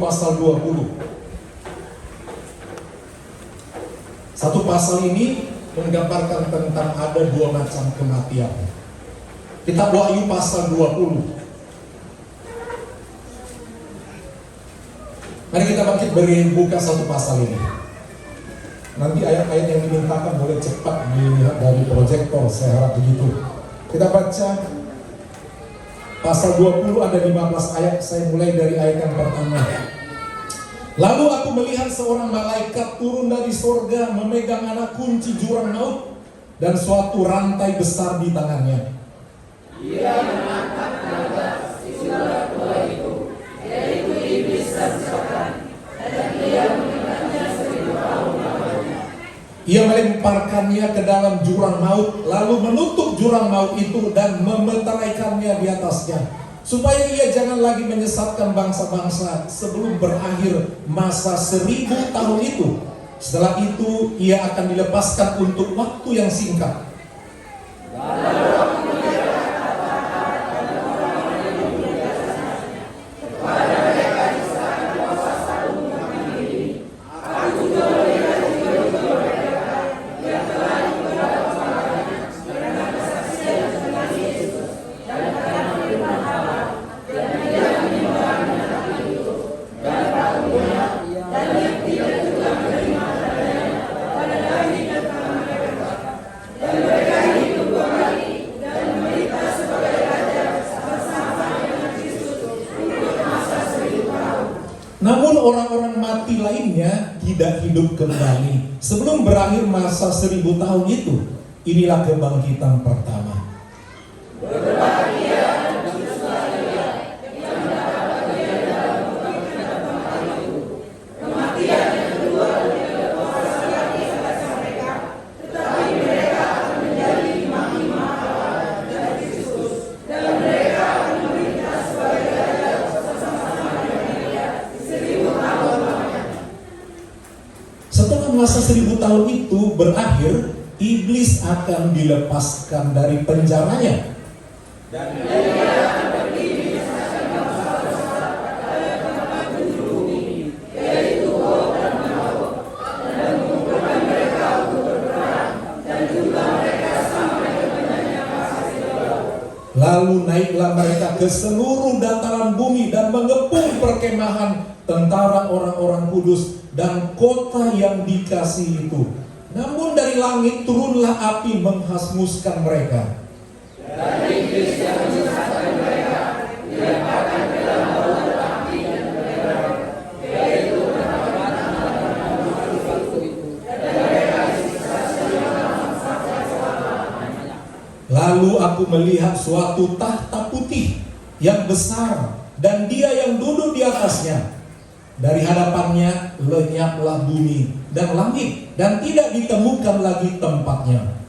Pasal 20. Satu pasal ini menggambarkan tentang ada dua macam kematian. Kitab Wahyu pasal 20. Mari kita bangkit buka satu pasal ini. Nanti ayat-ayat yang dimintakan boleh cepat dilihat dari proyektor, saya harap begitu. Kita baca pasal 20 ada 15 ayat, saya mulai dari ayat yang pertama. Lalu aku melihat seorang malaikat turun dari sorga memegang anak kunci jurang maut dan suatu rantai besar di tangannya. Ia mengangkat naga si suara tua itu, yaitu iblis dan setan, dan ia mengikat 1000 tahun lamanya. Ia melemparkannya ke dalam jurang maut, lalu menutup jurang maut itu dan memeteraikannya di atasnya, supaya ia jangan lagi menyesatkan bangsa-bangsa sebelum berakhir masa 1000 tahun itu. Setelah itu ia akan dilepaskan untuk waktu yang singkat. Namun orang-orang mati lainnya tidak hidup kembali sebelum berakhir masa 1000 tahun itu. Inilah kebangkitan pertama. Masa 1000 tahun itu berakhir, iblis akan dilepaskan dari penjaranya. Dan dia akan pergi membinasakan bangsa-bangsa pada tempat penjuru bumi, yaitu Gog dan Magog, dan mengumpulkan mereka untuk berperang, dan juga mereka sampai kepadanya masa Sidon. Lalu naiklah mereka ke seluruh dataran bumi dan mengepung perkemahan tentara orang-orang kudus dan kota yang dikasihi itu. Namun dari langit turunlah api menghasmuskan mereka. Dan iblis yang menyesatkan mereka dilemparkan ke dalam lautan api dan neraka, yaitu neraka itu, dan mereka disiksa selama sampai selama-lamanya. Lalu aku melihat suatu tahta putih yang besar dan dia yang duduk di atasnya. Dari hadapannya lenyaplah bumi dan langit dan tidak ditemukan lagi tempatnya.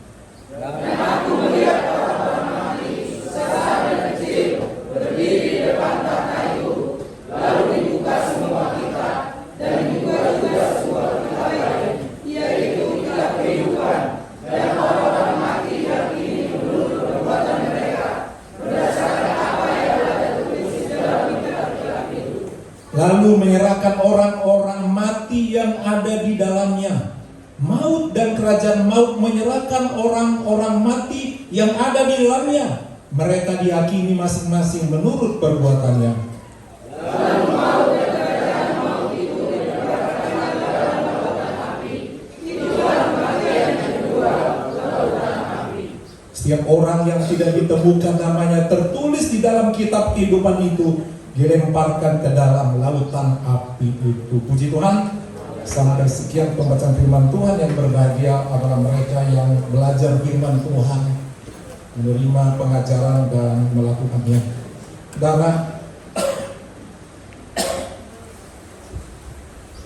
Dan aku melihat orang-orang mati besar dan kecil berdiri di depan tahta itu. Lalu dibuka semua kitab dan dibuka juga semua kitab lain, yaitu kitab kehidupan. Dan orang-orang mati yang ini menurut perbuatan mereka berdasarkan apa yang ada tertulis di dalam kitab-kitab itu. Lalu menyerahkan orang-orang mati yang ada di dalamnya. Maut dan kerajaan maut menyerahkan orang-orang mati yang ada di dalamnya. Mereka dihakimi masing-masing menurut perbuatannya. Lalu maut dan kerajaan maut itu diletakkan dalam lautan api. Itulah kematian yang kedua, lautan api. Setiap orang yang tidak ditemukan namanya tertulis di dalam kitab kehidupan itu dilemparkan ke dalam lautan api itu. Puji Tuhan. Sampai sekian pembacaan firman Tuhan. Yang berbahagia adalah mereka yang belajar firman Tuhan, menerima pengajaran dan melakukannya. Saudara,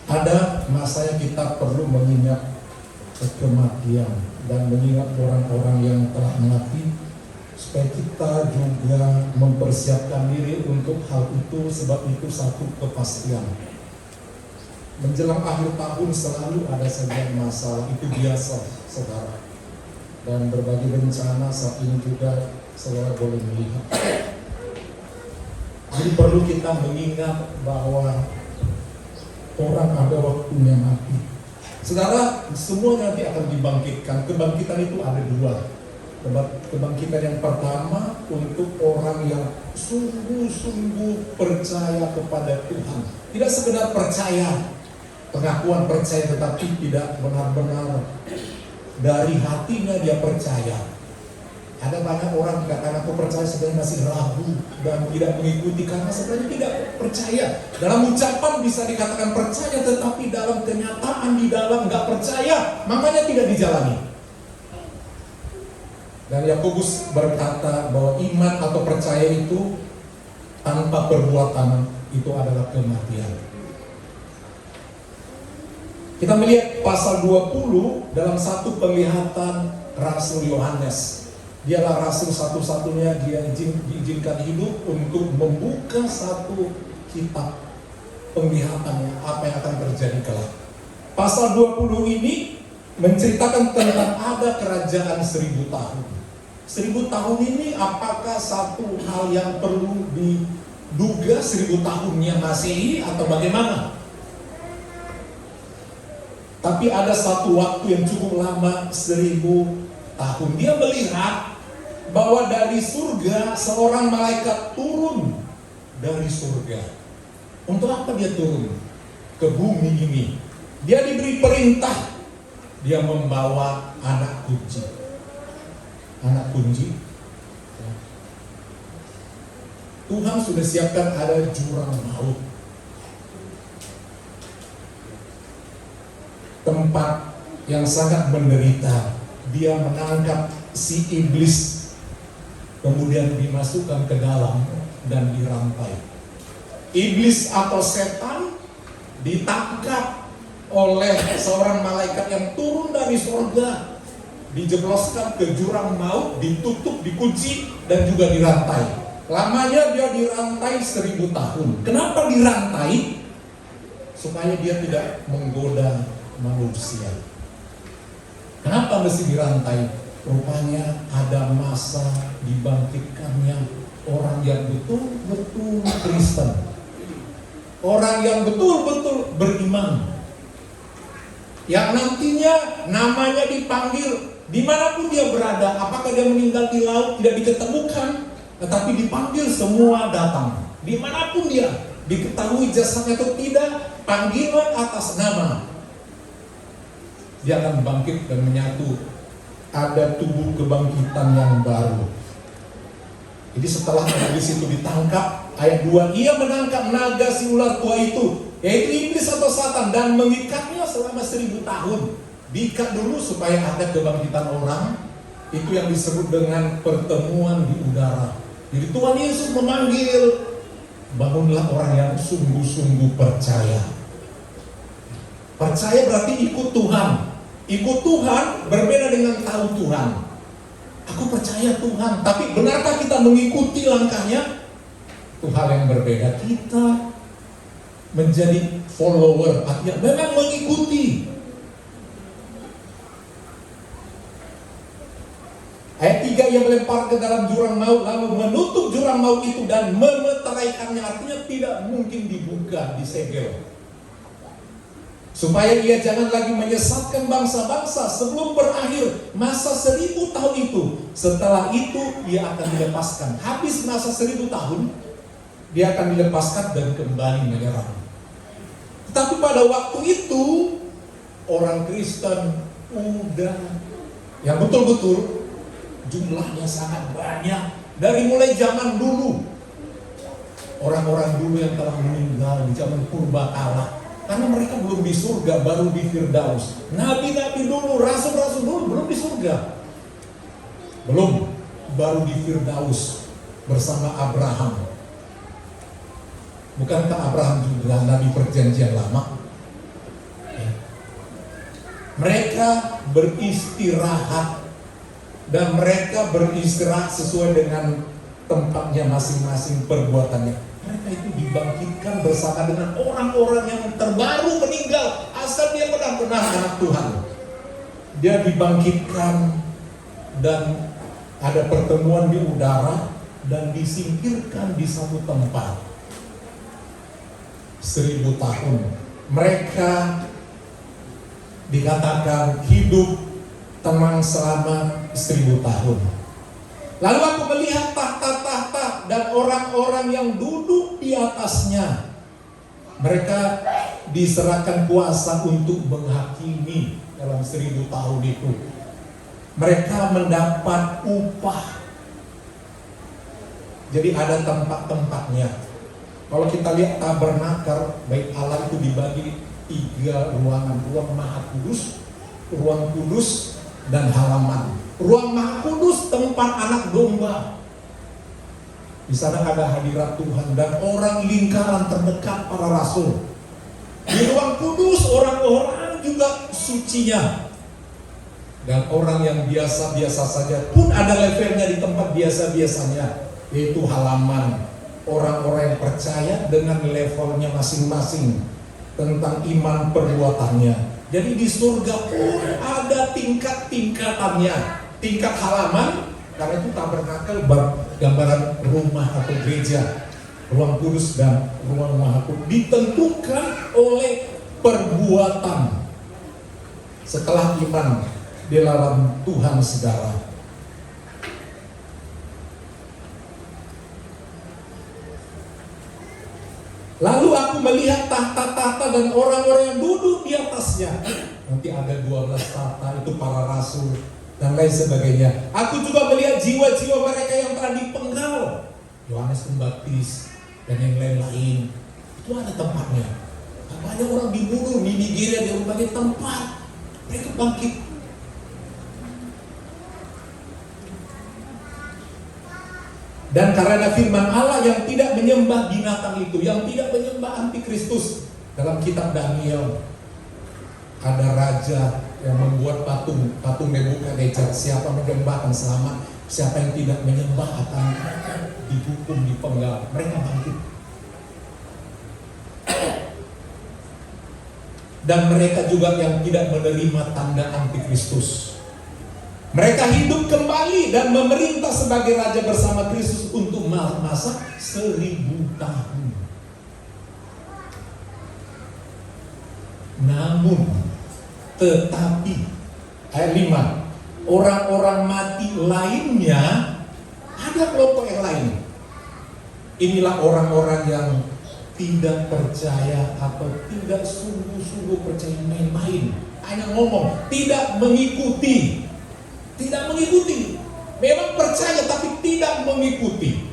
ada masanya kita perlu mengingat kematian dan mengingat orang-orang yang telah mati, supaya kita juga mempersiapkan diri untuk hal itu. Sebab itu satu kepastian. Menjelang akhir tahun selalu ada saja masalah, itu biasa, saudara. Dan berbagai bencana saat ini juga saudara boleh melihat. Jadi perlu kita mengingat bahwa Orang ada waktunya mati. Saudara, semua nanti akan dibangkitkan. Kebangkitan itu ada dua. Kebangkitan yang pertama untuk orang yang sungguh-sungguh percaya kepada Tuhan. Tidak sekedar percaya, pengakuan percaya, tetapi tidak benar-benar dari hatinya dia percaya. Ada banyak orang dikatakan aku percaya, sebenarnya masih ragu dan tidak mengikuti karena sebenarnya tidak percaya. Dalam ucapan bisa dikatakan percaya, tetapi dalam kenyataan di dalam nggak percaya, makanya tidak dijalani. Dan Yakobus berkata bahwa iman atau percaya itu tanpa perbuatan itu adalah kematian. Kita melihat pasal 20 dalam satu penglihatan Rasul Yohanes. Dialah rasul satu-satunya dia diizinkan hidup untuk membuka satu kitab penglihatannya apa yang akan terjadi kelak. Pasal 20 ini menceritakan tentang ada kerajaan 1000 tahun. 1000 tahun ini apakah satu hal yang perlu diduga 1000 tahunnya Masehi atau bagaimana? Tapi ada satu waktu yang cukup lama, 1000 tahun. Dia melihat bahwa dari surga seorang malaikat turun dari surga. Untuk apa dia turun ke bumi ini? Dia diberi perintah. Dia membawa anak kunci. Anak kunci. Tuhan sudah siapkan ada jurang maut. Tempat yang sangat menderita. Dia menangkap si iblis, kemudian dimasukkan ke dalam dan dirantai. Iblis atau setan ditangkap oleh seorang malaikat yang turun dari surga, dijebloskan ke jurang maut, ditutup, dikunci, dan juga dirantai. Lamanya dia dirantai 1000 tahun. Kenapa dirantai? Supaya dia tidak menggoda manusia. Kenapa mesti dirantai? Rupanya ada masa dibangkitkannya orang yang betul-betul Kristen, orang yang betul-betul beriman, yang nantinya namanya dipanggil dimanapun dia berada. Apakah dia meninggal di laut tidak diketemukan, tetapi dipanggil semua datang. Dimanapun dia, diketahui jasadnya atau tidak, panggilan atas nama, dia akan bangkit dan menyatu. Ada tubuh kebangkitan yang baru. Jadi setelah iblis itu ditangkap, ayat 2, ia menangkap naga si ular tua itu, yaitu iblis atau Satan, dan mengikatnya selama 1000 tahun. Diikat dulu supaya ada kebangkitan orang. Itu yang disebut dengan pertemuan di udara. Jadi Tuhan Yesus memanggil, bangunlah orang yang sungguh-sungguh percaya. Percaya berarti ikut Tuhan. Ikut Tuhan berbeda dengan tahu Tuhan. Aku percaya Tuhan, tapi benarkah kita mengikuti langkahnya? Itu hal yang berbeda. Kita menjadi follower, artinya memang mengikuti. Ayat 3, ia melempar ke dalam jurang maut, lalu menutup jurang maut itu dan memeteraikannya, artinya tidak mungkin dibuka, disegel. Supaya ia jangan lagi menyesatkan bangsa-bangsa sebelum berakhir masa 1000 tahun itu. Setelah itu ia akan dilepaskan. Habis masa 1000 tahun, dia akan dilepaskan dan kembali menyerang. Tetapi pada waktu itu, orang Kristen udah yang betul-betul jumlahnya sangat banyak. Dari mulai zaman dulu, orang-orang dulu yang telah meninggal di zaman purbakala. Karena mereka belum di surga, baru di Firdaus. Nabi-nabi dulu, rasul-rasul dulu belum di surga. Belum, baru di Firdaus bersama Abraham. Bukankah Abraham juga Nabi perjanjian lama? Mereka beristirahat, dan mereka beristirahat sesuai dengan tempatnya masing-masing perbuatannya. Mereka itu dibangkitkan bersama dengan orang-orang yang terbaru meninggal, asal dia benar-benar anak Tuhan. Dia dibangkitkan dan ada pertemuan di udara dan disingkirkan di satu tempat. 1000 tahun Mereka dikatakan hidup tenang selama 1000 tahun. Lalu aku melihat tahta-tahta dan orang-orang yang duduk di atasnya. Mereka diserahkan kuasa untuk menghakimi dalam 1000 tahun itu. Mereka mendapat upah. Jadi ada tempat-tempatnya. Kalau kita lihat tabernakel baik Allah itu dibagi 3 ruangan, ruang Maha Kudus, ruang kudus, dan halaman. Ruang Maha Kudus tempat anak domba. Di sana ada hadirat Tuhan dan orang lingkaran terdekat para rasul. Di ruang kudus orang-orang juga sucinya. Dan orang yang biasa-biasa saja pun ada levelnya di tempat biasa-biasanya, yaitu halaman. Orang-orang yang percaya dengan levelnya masing-masing tentang iman perbuatannya. Jadi di surga pun ada tingkat-tingkatannya. Tingkat halaman, karena itu tabernakel gambaran rumah atau gereja. Ruang kudus dan ruang Maha Kudus ditentukan oleh perbuatan setelah iman di dalam Tuhan saudara. Lalu aku melihat tahta-tahta dan orang-orang yang duduk di atasnya. Nanti ada 12 tahta, itu para rasul dan lain sebagainya. Aku juga melihat jiwa-jiwa mereka yang telah dipenggal, Yohanes Pembaptis dan yang lain-lain. Itu ada tempatnya. Banyak orang dibunuh di Nigeria, di berbagai tempat. Mereka bangkit. Dan karena firman Allah yang tidak menyembah binatang itu, yang tidak menyembah antikristus. Dalam kitab Daniel ada raja yang membuat patung Nebukadnezar. Siapa menyembah akan selamat, siapa yang tidak menyembah akan dihukum, dipenggal. Mereka bangkit. Dan mereka juga yang tidak menerima tanda antikristus. Mereka hidup kembali dan memerintah sebagai raja bersama Kristus untuk masa 1000 tahun. Namun, tetapi, ayat 5, orang-orang mati lainnya, ada kelompok yang lain. Inilah orang-orang yang tidak percaya atau tidak sungguh-sungguh percaya, main-main. Hanya ngomong, tidak mengikuti. Tidak mengikuti. Memang percaya tapi tidak mengikuti.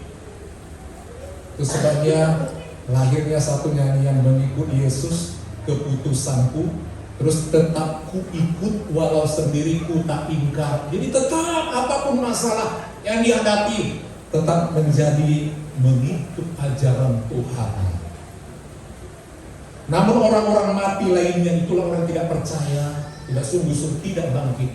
Itu sebabnya lahirnya satu nyanyian, mengikut Yesus keputusanku, terus tetap ku ikut walau sendiriku tak ingkar. Jadi tetap apapun masalah yang dihadapi, tetap menjadi mengikut ajaran Tuhan. Namun orang-orang mati lainnya, itulah orang tidak percaya, tidak sungguh-sungguh, tidak bangkit,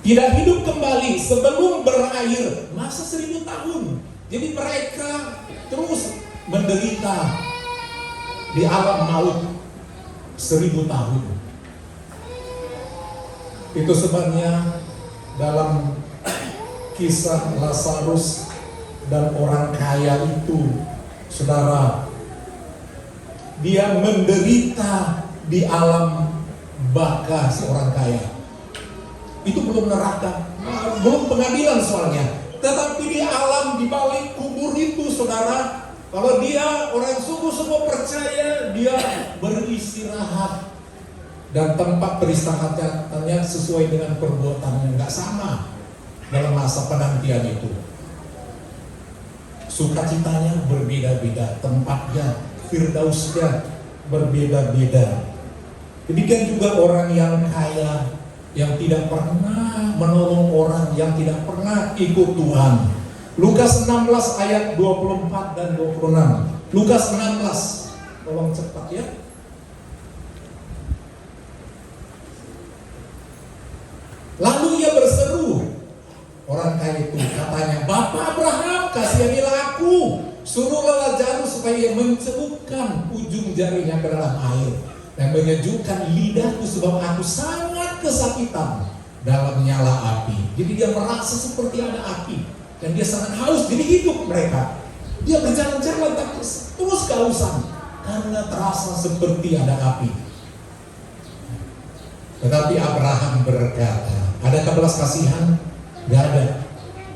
tidak hidup kembali sebelum berakhir masa 1000 tahun. Jadi mereka terus menderita di alam maut 1000 tahun. Itu sebabnya dalam kisah Lazarus dan orang kaya itu, saudara, dia menderita di alam baka seorang kaya. Itu belum neraka, belum pengadilan soalnya. Tetapi di alam, di balik kubur itu, saudara, kalau dia orang sungguh-sungguh percaya, dia beristirahat. Dan tempat beristirahatnya sesuai dengan perbuatannya, nggak sama dalam masa penantian itu. Sukacitanya berbeda-beda, tempatnya, firdausnya berbeda-beda. Demikian juga orang yang kaya, yang tidak pernah menolong orang, yang tidak pernah ikut Tuhan. Lukas 16 ayat 24 dan 26. Lukas 16, tolong cepat ya. Lalu ia berseru, orang kaya itu, katanya, Bapak Abraham, kasihanilah aku, suruhlah Lazarus supaya ia mencelupkan ujung jarinya ke dalam air dan menyejukkan lidahku, sebab aku sangat kesakitan dalam nyala api. Jadi dia merasa seperti ada api dan dia sangat haus, jadi hidup mereka. Dia berjalan-jalan tapi terus kehausan karena terasa seperti ada api. Tetapi Abraham berkata, ada belas kasihan? Gak ada.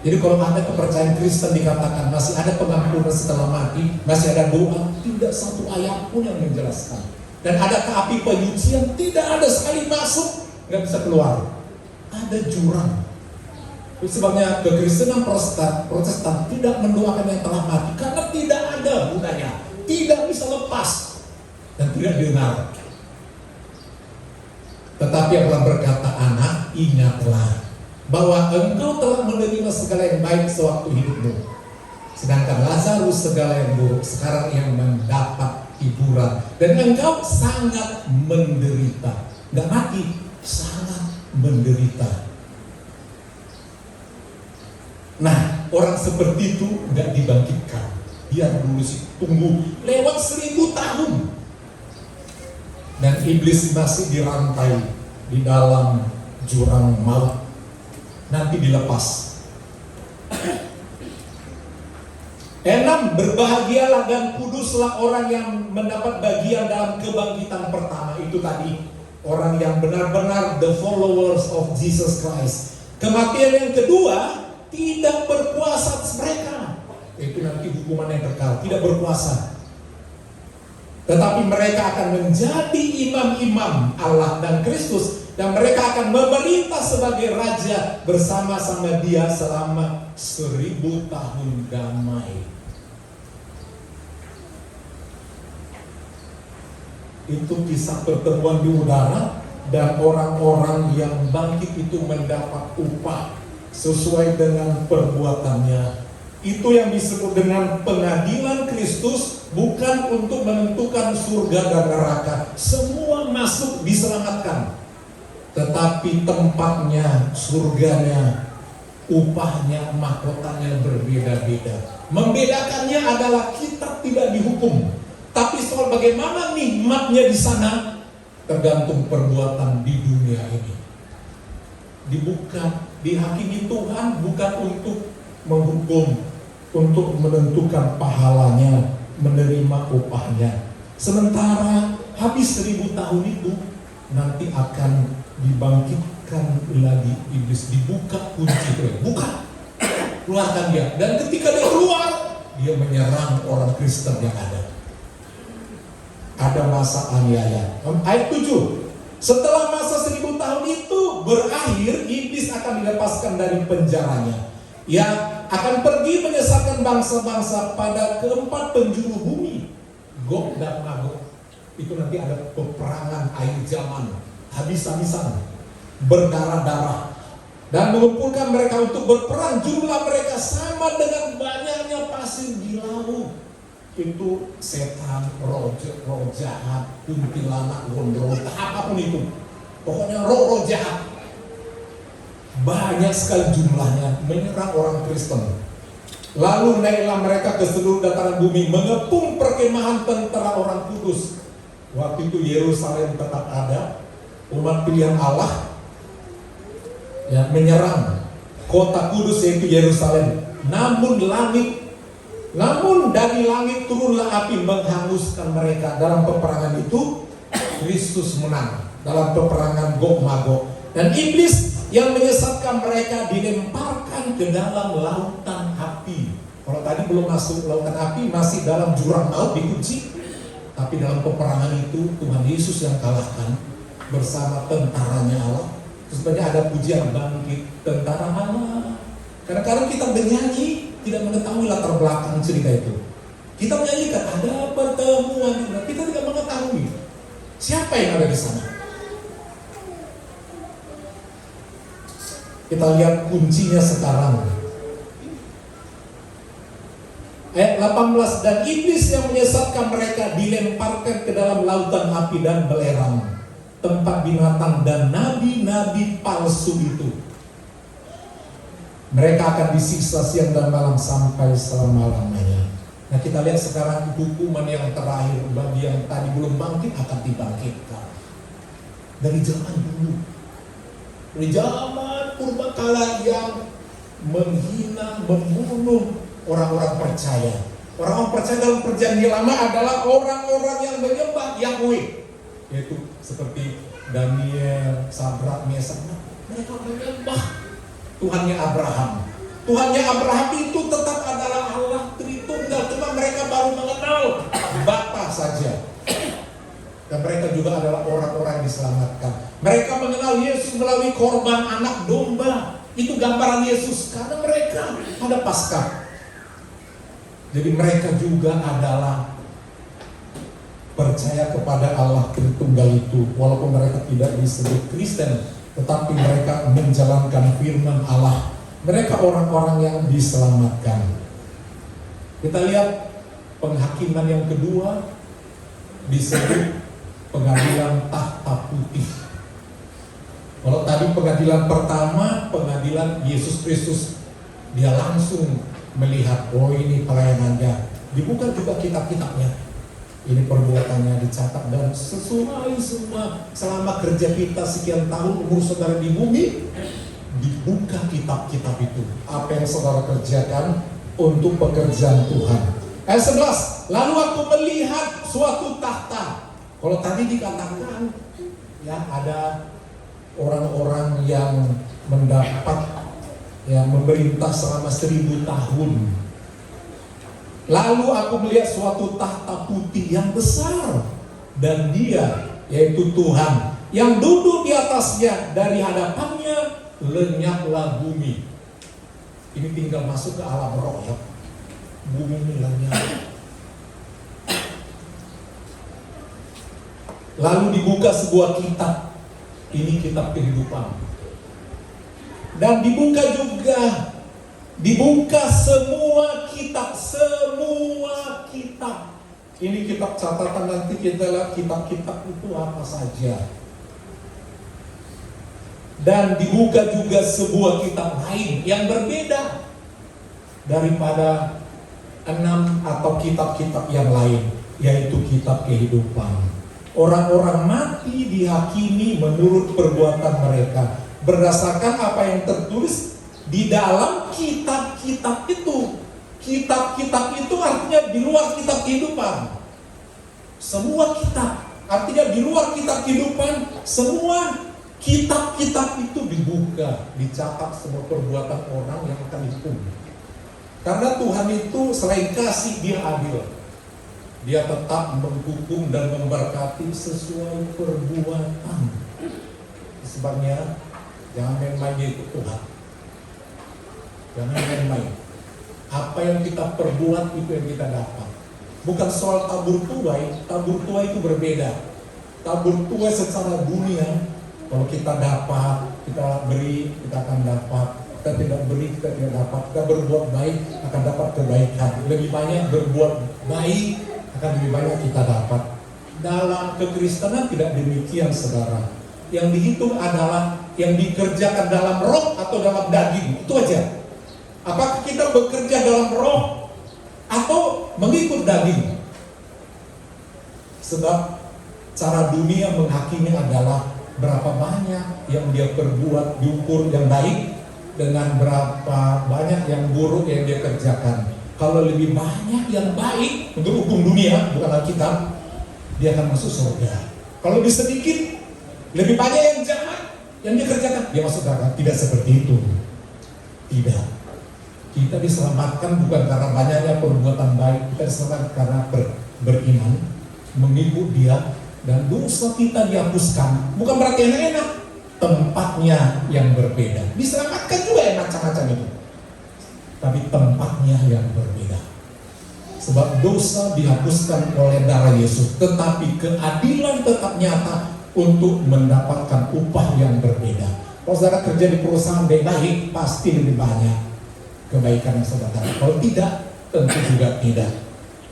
Jadi kalau ada kepercayaan Kristen dikatakan masih ada pengampunan setelah mati, masih ada doa, tidak satu ayat pun yang menjelaskan. Dan ada api penyucian, tidak ada sekali masuk, nggak bisa keluar. Ada jurang. Itu sebabnya kekristenan Protestan tidak mendoakan yang telah mati karena tidak ada gunanya, tidak bisa lepas dan tidak didengar. Tetapi Allah berkata, anak, ingatlah bahwa engkau telah menerima segala yang baik sewaktu hidupmu, sedangkan Lazarus segala yang buruk sekarang yang mendapat hiburan, dan engkau sangat menderita. Nggak mati, sangat menderita. Nah, orang seperti itu nggak dibangkitkan. Biar dulu sih, tunggu lewat 1000 tahun. Dan iblis masih dirantai di dalam jurang maut. Nanti dilepas. 6. Berbahagialah dan kuduslah orang yang mendapat bagian dalam kebangkitan pertama. Itu tadi, orang yang benar-benar the followers of Jesus Christ. Kematian yang kedua tidak berkuasa atas mereka. Itu nanti hukuman yang kekal, tidak berkuasa. Tetapi mereka akan menjadi imam-imam Allah dan Kristus, dan mereka akan memerintah sebagai raja bersama-sama Dia selama 1000 tahun damai. Itu kisah pertemuan di udara, dan orang-orang yang bangkit itu mendapat upah sesuai dengan perbuatannya. Itu yang disebut dengan pengadilan Kristus, bukan untuk menentukan surga dan neraka. Semua masuk diselamatkan, tetapi tempatnya, surganya, upahnya, mahkotanya berbeda-beda. Membedakannya adalah kita tidak dihukum, tapi soal bagaimana nikmatnya di sana tergantung perbuatan di dunia ini. Dibuka, dihakimi Tuhan bukan untuk menghukum, untuk menentukan pahalanya, menerima upahnya. Sementara habis 1000 tahun itu nanti akan dibangkitkan lagi iblis, dibuka kunci itu, buka, keluarkan dia. Dan ketika dia keluar, dia menyerang orang Kristen yang ada. Ada masa aniaya. Ayat 7. Setelah masa 1000 tahun itu berakhir, iblis akan dilepaskan dari penjaranya. Ia akan pergi menyesatkan bangsa-bangsa pada keempat penjuru bumi, Gog dan Magog. Itu nanti ada peperangan akhir zaman, habis-habisan, berdarah-darah, dan mengumpulkan mereka untuk berperang. Jumlah mereka sama dengan banyaknya pasir di laut. Itu setan, roh jahat, kuntilanak, gondrong, apapun itu. Pokoknya roh jahat. Banyak sekali jumlahnya menyerang orang Kristen. Lalu naiklah mereka ke seluruh dataran bumi, mengepung perkemahan tentara orang kudus. Waktu itu Yerusalem tetap ada, umat pilihan Allah yang menyerang kota kudus yaitu Yerusalem. Namun dari langit turunlah api menghanguskan mereka. Dalam peperangan itu Kristus menang dalam peperangan Gog Magog, dan iblis yang menyesatkan mereka dilemparkan ke dalam lautan api. Kalau tadi belum masuk lautan api, masih dalam jurang maut dikunci. Tapi dalam peperangan itu Tuhan Yesus yang kalahkan bersama tentaranya Allah. Terus banyak ada pujian bangkit tentara Allah. Kadang-kadang kita bernyanyi tidak mengetahui latar belakang cerita itu. Kita menyanyikan ada pertemuan, kita tidak mengetahui siapa yang ada di sana. Kita lihat kuncinya sekarang. Ayat 18, dan iblis yang menyesatkan mereka dilemparkan ke dalam lautan api dan belerang, tempat binatang dan nabi-nabi palsu itu. Mereka akan disiksa siang dan malam sampai selama-lamanya. Nah, kita lihat sekarang hukuman yang terakhir bagi yang tadi belum bangkit akan dibangkitkan. Dari zaman dulu, dari zaman purbakala yang menghina, membunuh orang-orang percaya, Orang-orang percaya dalam perjanjian lama adalah orang-orang yang menyembah Yahweh, yaitu seperti Daniel, Sadrak, Mesak. Mereka menyembah Tuhannya Abraham. Tuhannya Abraham itu tetap adalah Allah Tritunggal, cuma mereka baru mengenal Bapa saja. Dan mereka juga adalah orang-orang yang diselamatkan. Mereka mengenal Yesus melalui korban anak domba. Itu gambaran Yesus, karena mereka ada Paskah. Jadi mereka juga adalah percaya kepada Allah Tritunggal itu. Walaupun mereka tidak disebut Kristen, tetapi mereka menjalankan firman Allah. Mereka orang-orang yang diselamatkan. Kita lihat penghakiman yang kedua disebut pengadilan tahta putih. Kalau tadi pengadilan pertama, pengadilan Yesus Kristus, dia langsung melihat, oh ini pelayanannya, dibuka juga kitab-kitabnya, ini perbuatannya dicatat, dan sesuai semua selama kerja kita sekian tahun umur saudara di bumi, dibuka kitab-kitab itu, apa yang saudara kerjakan untuk pekerjaan Tuhan. Ayat 11, lalu aku melihat suatu tahta. Kalau tadi dikatakan ya ada orang-orang yang mendapat memerintah selama 1000 tahun. Lalu aku melihat suatu tahta putih yang besar, dan dia, yaitu Tuhan, yang duduk di atasnya. Dari hadapannya lenyaplah bumi. Ini tinggal masuk ke alam roh ya. Bumi ini lenyap. Lalu dibuka sebuah kitab. Ini kitab kehidupan. Dan dibuka semua kitab. Ini kitab catatan, nanti kita lihat kitab-kitab itu apa saja. Dan dibuka juga sebuah kitab lain yang berbeda daripada 6 atau kitab-kitab yang lain, yaitu kitab kehidupan. Orang-orang mati dihakimi menurut perbuatan mereka, berdasarkan apa yang tertulis di dalam kitab-kitab itu. Kitab-kitab itu artinya di luar kitab kehidupan. Semua kitab, artinya di luar kitab kehidupan, semua kitab-kitab itu dibuka, dicatat semua perbuatan orang yang akan dihukum. Karena Tuhan itu selain kasih, dia adil. Dia tetap menghukum dan memberkati sesuai perbuatan. Sebabnya jangan main-main itu Tuhan. Jangan main-main. Apa yang kita perbuat itu yang kita dapat. Bukan soal tabur tuai. Tabur tuai itu berbeda. Tabur tuai secara dunia, kalau kita dapat, kita beri, kita akan dapat. Kita tidak beri, kita tidak dapat. Kita berbuat baik, akan dapat kebaikan. Lebih banyak berbuat baik, akan lebih banyak kita dapat. Dalam kekristenan tidak demikian, saudara. Yang dihitung adalah yang dikerjakan dalam roh atau dalam daging. Itu aja. Apakah kita bekerja dalam roh atau mengikut daging? Sebab cara dunia menghakimi adalah berapa banyak yang dia perbuat, diukur yang baik dengan berapa banyak yang buruk yang dia kerjakan. Kalau lebih banyak yang baik untuk hukum dunia, bukan Alkitab, dia akan masuk surga. Kalau lebih sedikit, lebih banyak yang jahat yang dia kerjakan, dia masuk neraka. Tidak seperti itu. Tidak. Kita diselamatkan bukan karena banyaknya perbuatan baik, kita diselamatkan karena beriman, mengikut dia, dan dosa kita dihapuskan. Bukan berarti enak-enak, tempatnya yang berbeda. Diselamatkan juga yang macam-macam itu, tapi tempatnya yang berbeda. Sebab dosa dihapuskan oleh darah Yesus, tetapi keadilan tetap nyata untuk mendapatkan upah yang berbeda. Kalau saudara kerja di perusahaan baik, pasti lebih banyak kebaikan yang saudara dapat. Kalau tidak, tentu juga tidak.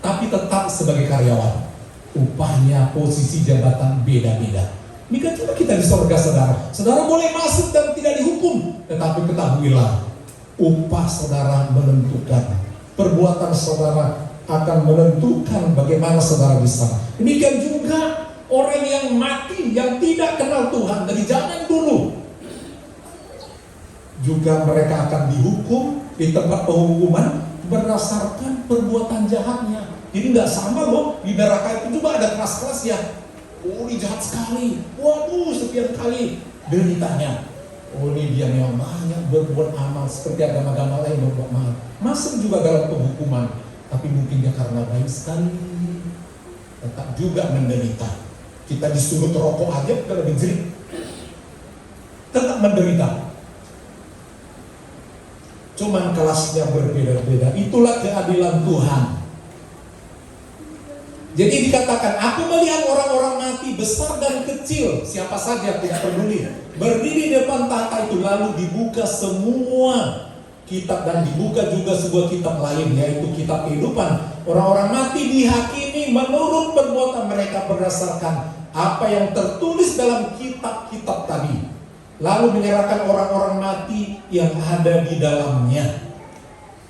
Tapi tetap sebagai karyawan, upahnya, posisi jabatan beda-beda. Demikian juga kita di surga, saudara. Saudara boleh masuk dan tidak dihukum, tetapi ketahuilah, upah saudara menentukan. Perbuatan saudara akan menentukan bagaimana saudara di sana. Demikian juga orang yang mati, yang tidak kenal Tuhan dari zaman dulu, juga mereka akan dihukum di tempat penghukuman berdasarkan perbuatan jahatnya. Jadi nggak sama loh, di neraka itu juga ada kelas-kelas ya. Oh, ini jahat sekali. Waduh, sekian kali deritanya. Oh, ini dia yang banyak berbuat amal seperti agama-agama lain berbuat amal. Masuk juga dalam penghukuman, tapi mungkin dia karena baik sekali, tetap juga menderita. Kita disuruh rokok aja kalau dijerit, tetap menderita. Cuman kelasnya berbeda-beda. Itulah keadilan Tuhan. Jadi dikatakan, aku melihat orang-orang mati besar dan kecil, siapa saja tidak peduli, berdiri di depan tahta itu, lalu dibuka semua kitab dan dibuka juga sebuah kitab lain, yaitu kitab kehidupan. Orang-orang mati dihakimi menurut perbuatan mereka berdasarkan apa yang tertulis dalam kitab-kitab tadi. Lalu menyerahkan orang-orang mati yang ada di dalamnya.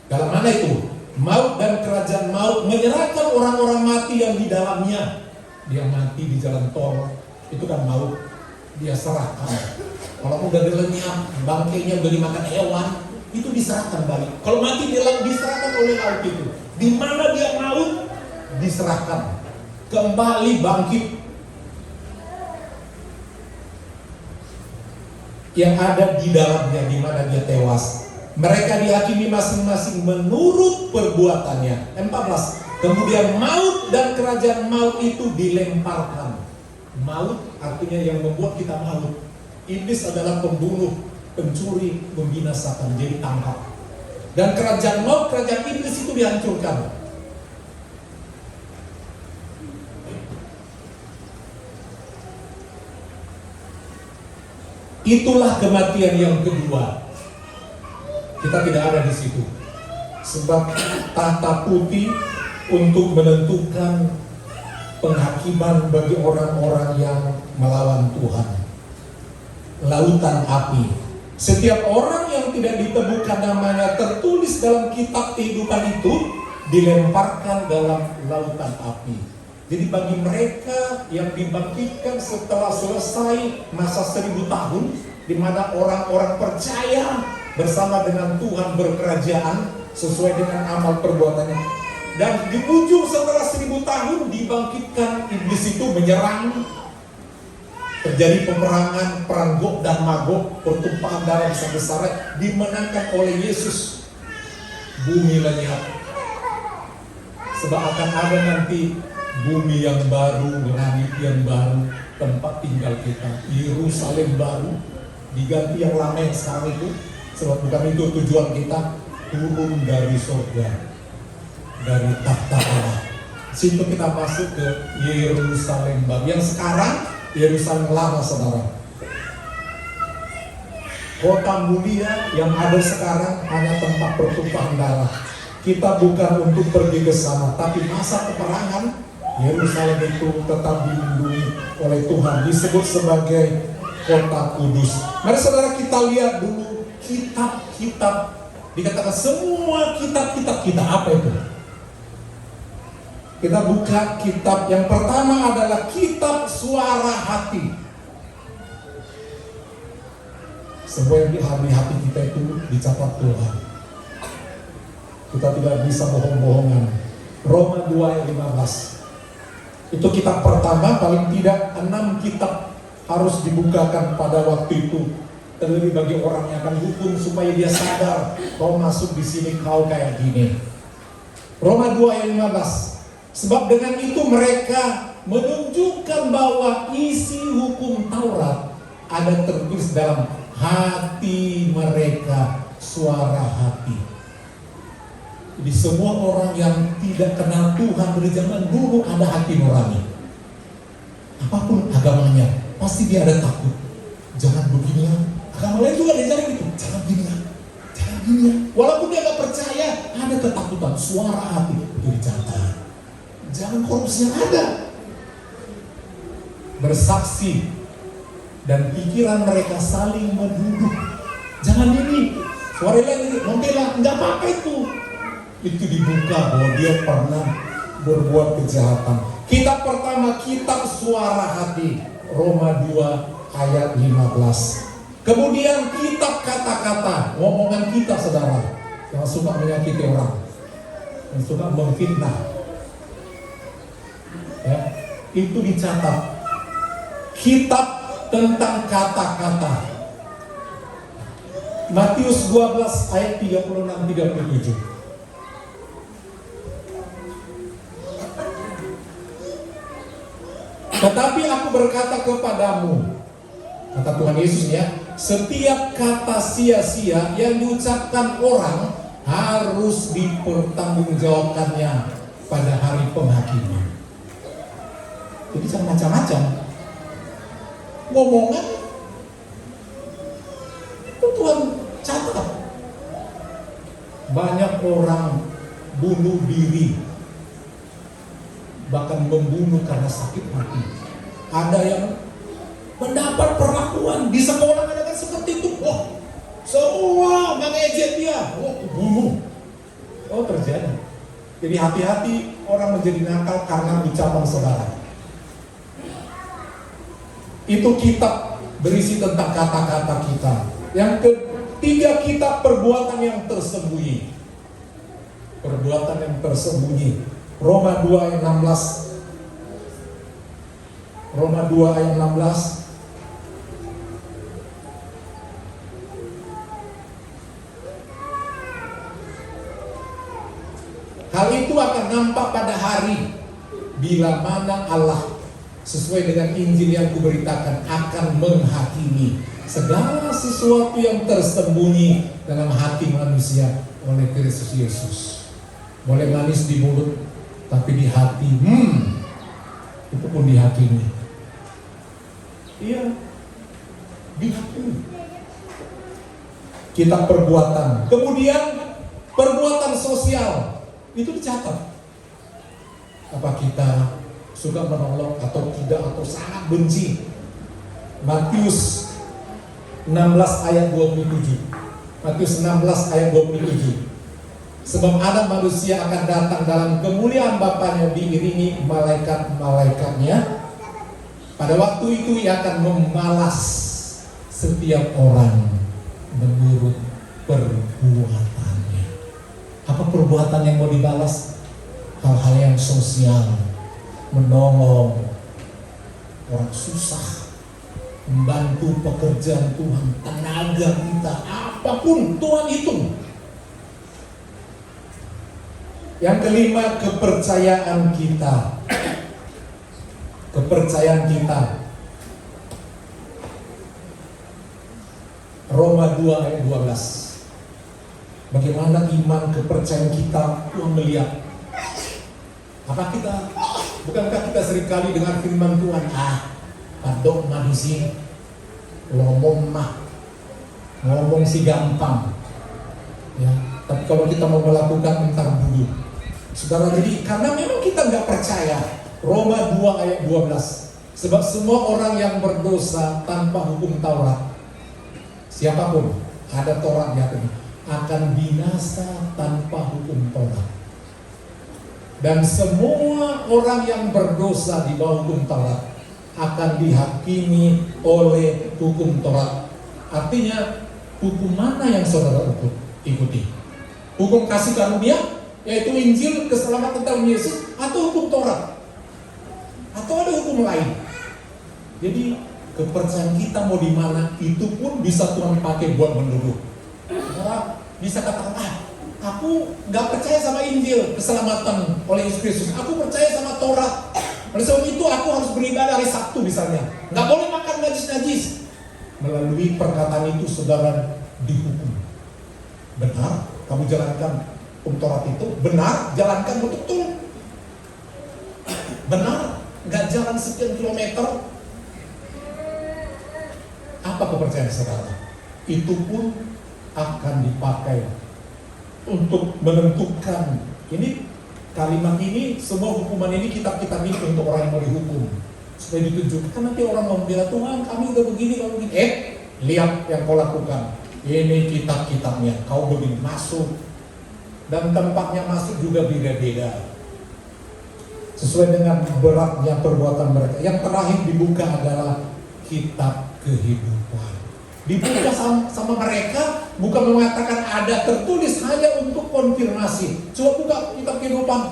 Dalam mana itu? Maut dan kerajaan maut menyerahkan orang-orang mati yang di dalamnya. Dia mati di jalan tol, itu kan maut. Dia serahkan. Kalau udah lenyap, bangkainya udah dimakan hewan, itu diserahkan balik. Kalau mati dia diserahkan oleh laut itu. Di mana dia maut, diserahkan. Kembali bangkit. Yang ada di dalamnya, di mana dia tewas. Mereka dihakimi masing-masing menurut perbuatannya. 14. Kemudian maut dan kerajaan maut itu dilemparkan. Maut artinya yang membuat kita maut. Iblis adalah pembunuh, pencuri, membinasakan, jadi tangkap. Dan kerajaan maut, kerajaan iblis itu dihancurkan. Itulah kematian yang kedua. Kita tidak ada di situ. Sebab tahta putih untuk menentukan penghakiman bagi orang-orang yang melawan Tuhan. Lautan api. Setiap orang yang tidak ditemukan namanya tertulis dalam kitab kehidupan itu dilemparkan dalam lautan api. Jadi bagi mereka yang dibangkitkan setelah selesai masa 1000 tahun, di mana orang-orang percaya bersama dengan Tuhan berkerajaan sesuai dengan amal perbuatannya. Dan di ujung setelah 1000 tahun dibangkitkan, iblis itu menyerang. Terjadi peperangan, perang Gog dan Magog, pertumpahan darah besar-besar, dimenangkan oleh Yesus. Bumi lenyap. Sebab akan ada nanti bumi yang baru, langit yang baru, tempat tinggal kita, Yerusalem baru, diganti yang lama yang sekarang itu. Sebab bukan itu tujuan kita, turun dari surga, dari tahta Allah. Situ kita masuk ke Yerusalem baru. Yang sekarang Yerusalem lama, saudara. Kota mulia yang ada sekarang hanya tempat pertumpahan darah. Kita bukan untuk pergi ke sana, tapi masa peperangan Yerusalem itu tetap dilindungi oleh Tuhan, disebut sebagai kota kudus. Mari saudara kita lihat dulu kitab-kitab, dikatakan semua kitab-kitab kita. Apa itu? Kita buka kitab yang pertama adalah kitab suara hati. Semua yang di hati kita itu dicatat Tuhan. Kita tidak bisa bohong-bohongan. Roma 2 ayat 15. Itu kitab pertama, paling tidak 6 kitab harus dibukakan pada waktu itu. Terlebih bagi orang yang akan hukum supaya dia sadar, kau masuk di sini kau kayak gini. Roma 2 ayat 15. Sebab dengan itu mereka menunjukkan bahwa isi hukum Taurat ada tertulis dalam hati mereka, suara hati. Jadi semua orang yang tidak kenal Tuhan dari zaman dulu ada hati nurani. Apapun agamanya, pasti dia ada takut. Jangan begini ya. Agama lain juga diajarin gitu. Jangan begini ya. Jangan begini ya. Walaupun dia gak percaya, ada ketakutan. Suara hati itu dicatat. Jangan korupsi yang ada. Bersaksi dan pikiran mereka saling menuduh. Jangan ini. Suara lain ini. Membela. Enggak apa-apa itu. Itu dibuka bahwa dia pernah berbuat kejahatan. Kitab pertama, kitab suara hati, Roma 2 ayat 15. Kemudian kitab kata-kata, ngomongan kita saudara, yang suka menyakiti orang. yang suka memfitnah. Ya, itu dicatat. Kitab tentang kata-kata. Matius 12 ayat 36-37. Tetapi aku berkata kepadamu, kata Tuhan Yesus ya, setiap kata sia-sia yang diucapkan orang harus dipertanggungjawabkannya pada hari penghakiman. Jadi bisa macam-macam ngomongan itu Tuhan catat. Banyak orang bunuh diri, bahkan membunuh karena sakit hati. Ada yang mendapat perlakuan di sekolah, ada kan seperti itu. Oh, semua mengejek dia. Oh, bunuh. Oh, terjadi. Jadi hati-hati orang menjadi nakal karena ucapan saudara. Itu kitab berisi tentang kata-kata kita. Yang ketiga, kitab perbuatan yang tersembunyi. Perbuatan yang tersembunyi. Roma 2 ayat 16. Roma 2 ayat 16. Hal itu akan nampak pada hari bila mana Allah sesuai dengan Injil yang kuberitakan akan menghakimi segala sesuatu yang tersembunyi dalam hati manusia oleh Kristus Yesus. Boleh manis di mulut, tapi di hati, itu pun dihakimi. Iya, dihakimi. Kitab perbuatan. Kemudian perbuatan sosial itu dicatat. Apa kita suka menolong atau tidak, atau sangat benci? Matius 16 ayat 27. Matius 16 ayat 27. Sebab anak manusia akan datang dalam kemuliaan Bapanya diiringi malaikat-malaikatnya. Pada waktu itu ia akan memalas setiap orang menurut perbuatannya. Apa perbuatan yang mau dibalas? Hal-hal yang sosial, menolong orang susah, membantu pekerjaan Tuhan, tenaga kita, apapun Tuhan hitung. Yang kelima, kepercayaan kita. Kepercayaan kita. Roma 2 ayat 12. Bagaimana iman kepercayaan kita Tuhan melihat? Apa kita, bukankah kita seringkali dengan firman Tuhan, padok manusia ngomong si gampang ya, tapi kalau kita mau melakukan entar dulu, saudara. Jadi karena memang kita nggak percaya. Roma 2 ayat 12. Sebab semua orang yang berdosa tanpa hukum Taurat, siapapun ada Taurat di hatinya, akan binasa tanpa hukum Taurat. Dan semua orang yang berdosa di bawah hukum Taurat akan dihakimi oleh hukum Taurat. Artinya hukum mana yang saudara ikuti? Hukum kasih karunia, yaitu Injil keselamatan dalam Yesus, atau hukum Taurat? Atau ada hukum lain? Jadi kepercayaan kita mau di mana, itu pun bisa Tuhan pakai buat menuduh. Orang bisa katakan, aku gak percaya sama Injil keselamatan oleh Yesus Kristus, aku percaya sama Taurat. Oleh sebab itu aku harus beribadah hari Sabtu misalnya, gak boleh makan najis-najis. Melalui perkataan itu saudara dihukum. Benar, kamu jalankan hukum Taurat itu, benar, jalankan betul-betul. Benar, gak jalan sekian kilometer. Apa kepercayaan saudara? Itu pun akan dipakai untuk menentukan. Ini kalimat ini, semua hukuman ini kitab-kitab ini untuk orang yang mau dihukum, supaya ditunjukkan nanti orang mau bilang, Tuhan kami udah begini, kamu begini. Lihat yang kau lakukan. Ini kitab-kitabnya, kau begini masuk. Dan tempatnya masuk juga beda-beda sesuai dengan beratnya perbuatan mereka. Yang terakhir dibuka adalah kitab kehidupan. Dibuka sama mereka, bukan mengatakan ada tertulis, hanya untuk konfirmasi. Coba buka kitab Kehidupan.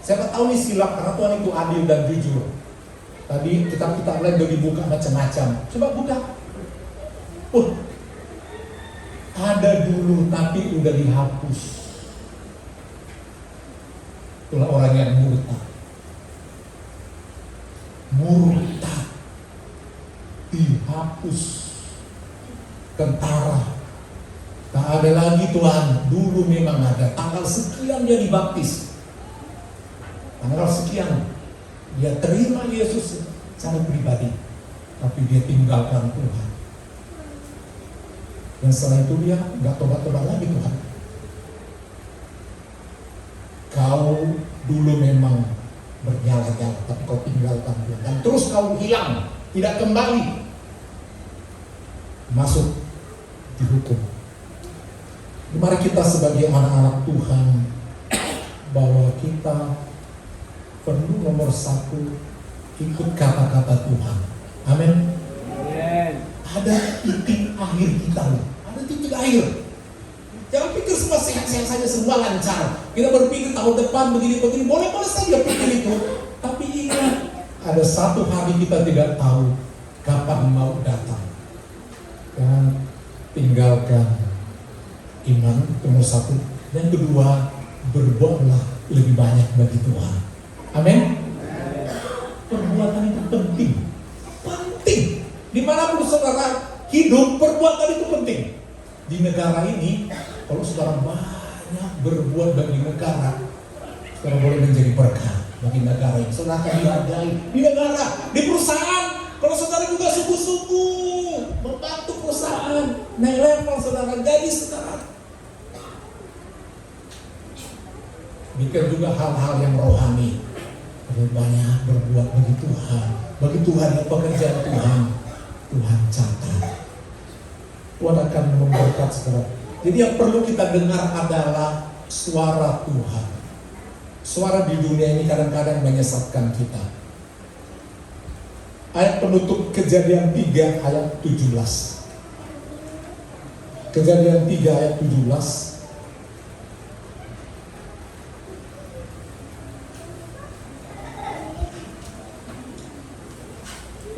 Siapa tahu nih silap, karena Tuhan itu adil dan jujur. Tadi kitab-kitab lain udah dibuka macam-macam. Coba buka. Ada dulu tapi udah dihapus. Itulah orang yang murtad. Murtad. Dihapus. Tentara. Tak ada lagi Tuhan. Dulu memang ada. Tanggal sekian dia dibaptis. Tanggal sekian dia terima Yesus secara pribadi. Tapi dia tinggalkan Tuhan. Dan setelah itu dia gak tobat-tobat lagi Tuhan. Kau dulu memang berjalan-jalan, tapi kau tinggalkan Tuhan. Dan terus kau hilang, tidak kembali. Masuk dihukum. Mari kita sebagai anak-anak Tuhan, bahwa kita perlu nomor satu ikut kata-kata Tuhan. Amin. Ada titik akhir kita, ada titik akhir. Jangan pikir semua sehat-sehat saja, semua lancar. Kita berpikir tahun depan begini-begini, boleh-boleh saja pikir itu. Tapi ingat, ada satu hari kita tidak tahu kapan mau datang. Dan tinggalkan iman, itu nomor satu. Dan kedua, berbuatlah lebih banyak bagi Tuhan. Amin. Perbuatan itu penting. Penting. Dimanapun saudara hidup, perbuatan itu penting. Di negara ini, kalau saudara banyak berbuat bagi negara, saudara boleh menjadi berkah bagi negara ini. Saudara akan dihargai di negara, di perusahaan. Kalau saudara juga sungguh-sungguh membantu perusahaan, naik level saudara, gaji saudara. Bikin juga hal-hal yang rohani. Lebih banyak berbuat bagi Tuhan. Bagi Tuhan dan pekerjaan Tuhan. Tuhan catat. Tuhan akan memberkat saudara. Jadi yang perlu kita dengar adalah suara Tuhan. Suara di dunia ini kadang-kadang menyesatkan kita. Ayat penutup Kejadian 3 ayat 17. Kejadian 3 ayat 17.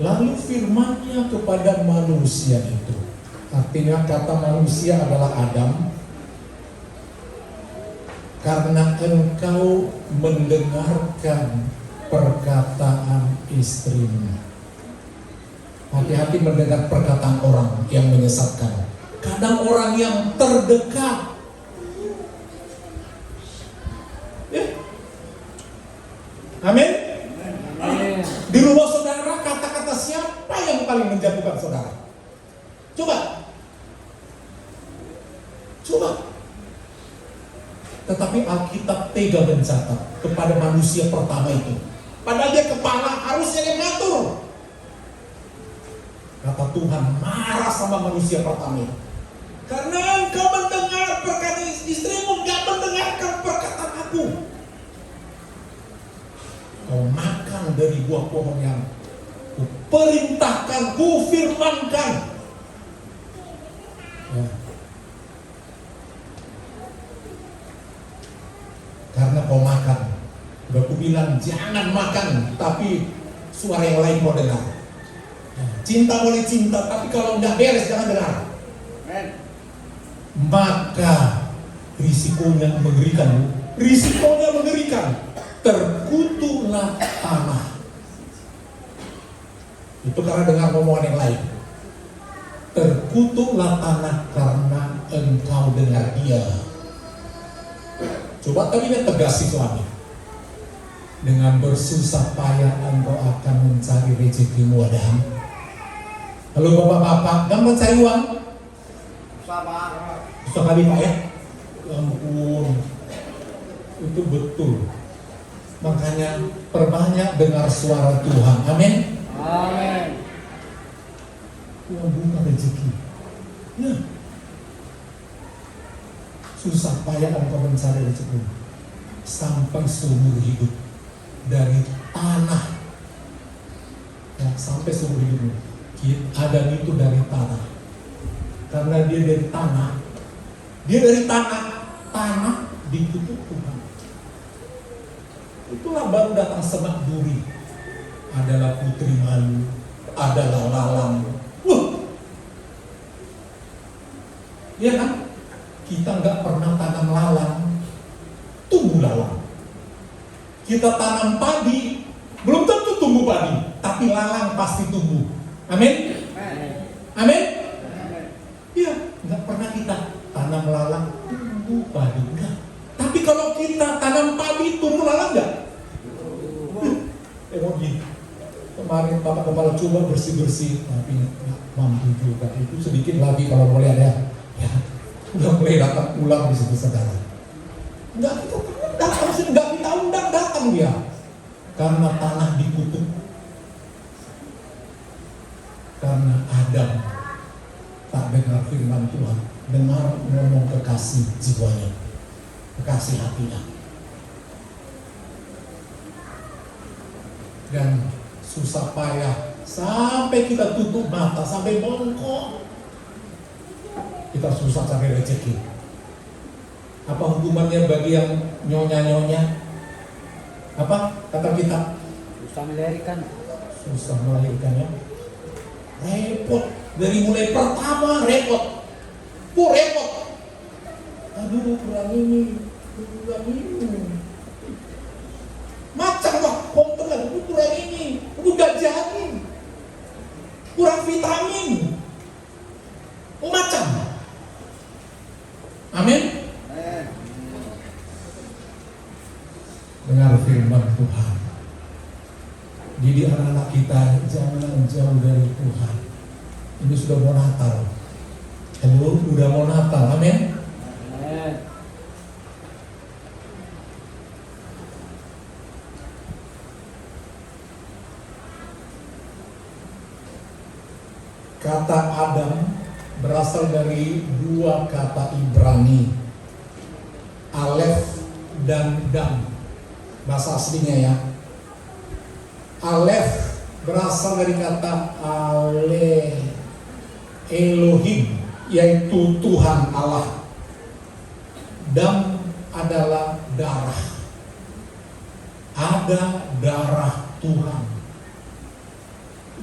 Lalu firman-Nya kepada manusia itu. Artinya kata manusia adalah Adam. Karena engkau mendengarkan perkataan istrimu. Hati-hati mendengar perkataan orang yang menyesatkan. Kadang orang yang terdekat. Amin. Di rumah saudara, kata-kata siapa yang paling menjatuhkan saudara? Coba. Tetapi Alkitab tega mencatat kepada manusia pertama itu. Padahal dia kepala, harusnya dia ngatur. Kata Tuhan marah sama manusia pertama itu. Karena engkau mendengar perkataan istrimu, gak mendengarkan perkataan aku. Kau makan dari buah pohon yang kuperintahkan, kufirmankan. Ya. Karena kau makan, udah aku bilang jangan makan, tapi suara yang lain kau dengar. Cinta boleh cinta, tapi kalau nggak beres jangan dengar. Maka risikonya mengerikan. Risikonya mengerikan. Terkutuklah tanah. Itu karena dengar omongan yang lain. Terkutuklah tanah karena engkau dengar dia. Coba tadi dia tegas si suami. Dengan bersusah payah engkau akan mencari rezekimu, Adam. Halo bapak-bapak, kan mencari uang? Susah kali Pak ya? Ya ampun, itu betul. Makanya perbanyak dengar suara Tuhan. Amin. Amin. Tuhan buka rezeki. Ya. Susah payah engkau mencari rezeki sampai seumur hidup, dari tanah ya, sampai seumur hidupmu. Adam itu dari tanah. Karena dia dari tanah. Dia dari tanah. Tanah dikutuk Tuhan. Itulah baru datang semak duri. Adalah putri malu, adalah lalang. Iya kan? Kita nggak pernah tanam lalang, tumbuh lalang. Kita tanam padi, belum tentu tumbuh padi, tapi lalang pasti tumbuh. Amin? Amin? Iya, nggak pernah kita tanam lalang, tumbuh padi. Enggak. Tapi kalau kita tanam padi, tumbuh lalang nggak? Emoji. Kemarin Bapak Kepala coba bersih-bersih, tapi nggak mampu juga. Itu sedikit lagi kalau boleh ada. Ya, udah mulai datang ulang di situ saudara. Enggak kita datang sih, enggak kita undang datang dia. Karena tanah dikutuk. Karena Adam tak dengar firman Tuhan, dengar ngomong kekasih jiwanya, kekasih hatinya. Dan susah payah sampai kita tutup mata, sampai bongkok. Kita susah cari rezeki. Apa hukumannya bagi yang nyonya-nyonya? Apa kata kita? Susah melahirkan. Susah melahirkannya. Repot. Dari mulai pertama repot. Repot. Aduh kurang ini. Macam lah, kompon lah, kurang ini. Udah janin. Kurang vitamin. Macam. Amin. Dengar firman Tuhan. Didik anak-anak kita jangan jauh dari Tuhan. Ini sudah mau Natal. Halo, udah mau Natal. Amin. Kata Adam berasal dari dua kata Ibrani, Alef dan Dam. Bahasa aslinya ya. Alef berasal dari kata Elohim, yaitu Tuhan Allah. Dam adalah darah. Ada darah Tuhan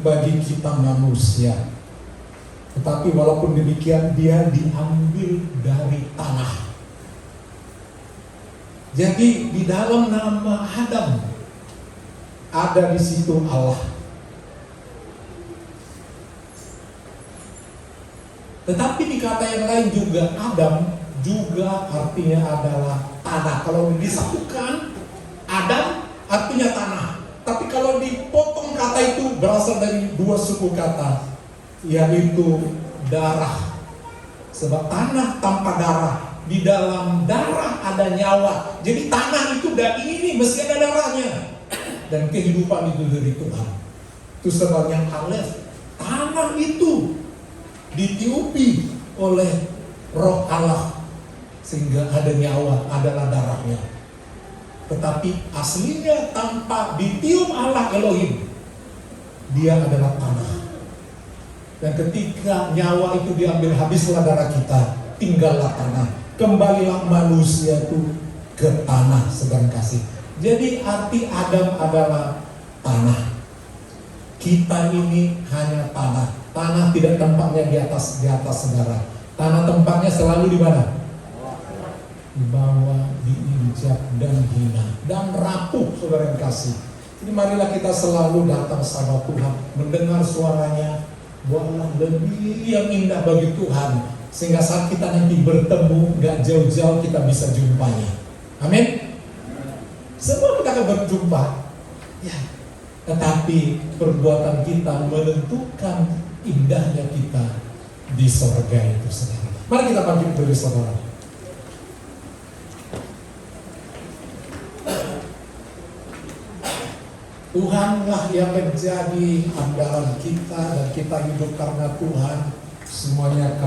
bagi kita manusia. Tetapi walaupun demikian dia diambil dari tanah. Jadi di dalam nama Adam ada di situ Allah. Tetapi di kata yang lain juga Adam juga artinya adalah tanah. Kalau disatukan Adam artinya tanah. Tapi kalau dipotong kata itu berasal dari dua suku kata, yaitu darah. Sebab tanah tanpa darah, di dalam darah ada nyawa. Jadi tanah itu daging ini mesti ada darahnya. Dan kehidupan itu dari Tuhan. Itu sebabnya Alef, tanah itu ditiupi oleh Roh Allah sehingga ada nyawa, adalah darahnya. Tetapi aslinya tanpa ditiup Allah Elohim, dia adalah tanah. Dan ketika nyawa itu diambil, habislah darah kita, tinggallah tanah. Kembalilah manusia itu ke tanah, saudara kasih. Jadi arti Adam adalah tanah. Kita ini hanya tanah. Tanah tidak tempatnya di atas saudara. Tanah tempatnya selalu di mana? Di bawah, diinjak dan hina dan rapuh, saudara yang kasih. Jadi marilah kita selalu datang sama Tuhan, mendengar suaranya. Buatlah lebih yang indah bagi Tuhan, sehingga saat kita nanti bertemu, gak jauh-jauh kita bisa jumpanya. Amin. Semua kita akan berjumpa, ya. Tetapi perbuatan kita menentukan indahnya kita di surga itu sendiri. Mari kita bangkit berdiri, saudara. Tuhanlah yang menjadi andalan kita, dan kita hidup karena Tuhan. Semuanya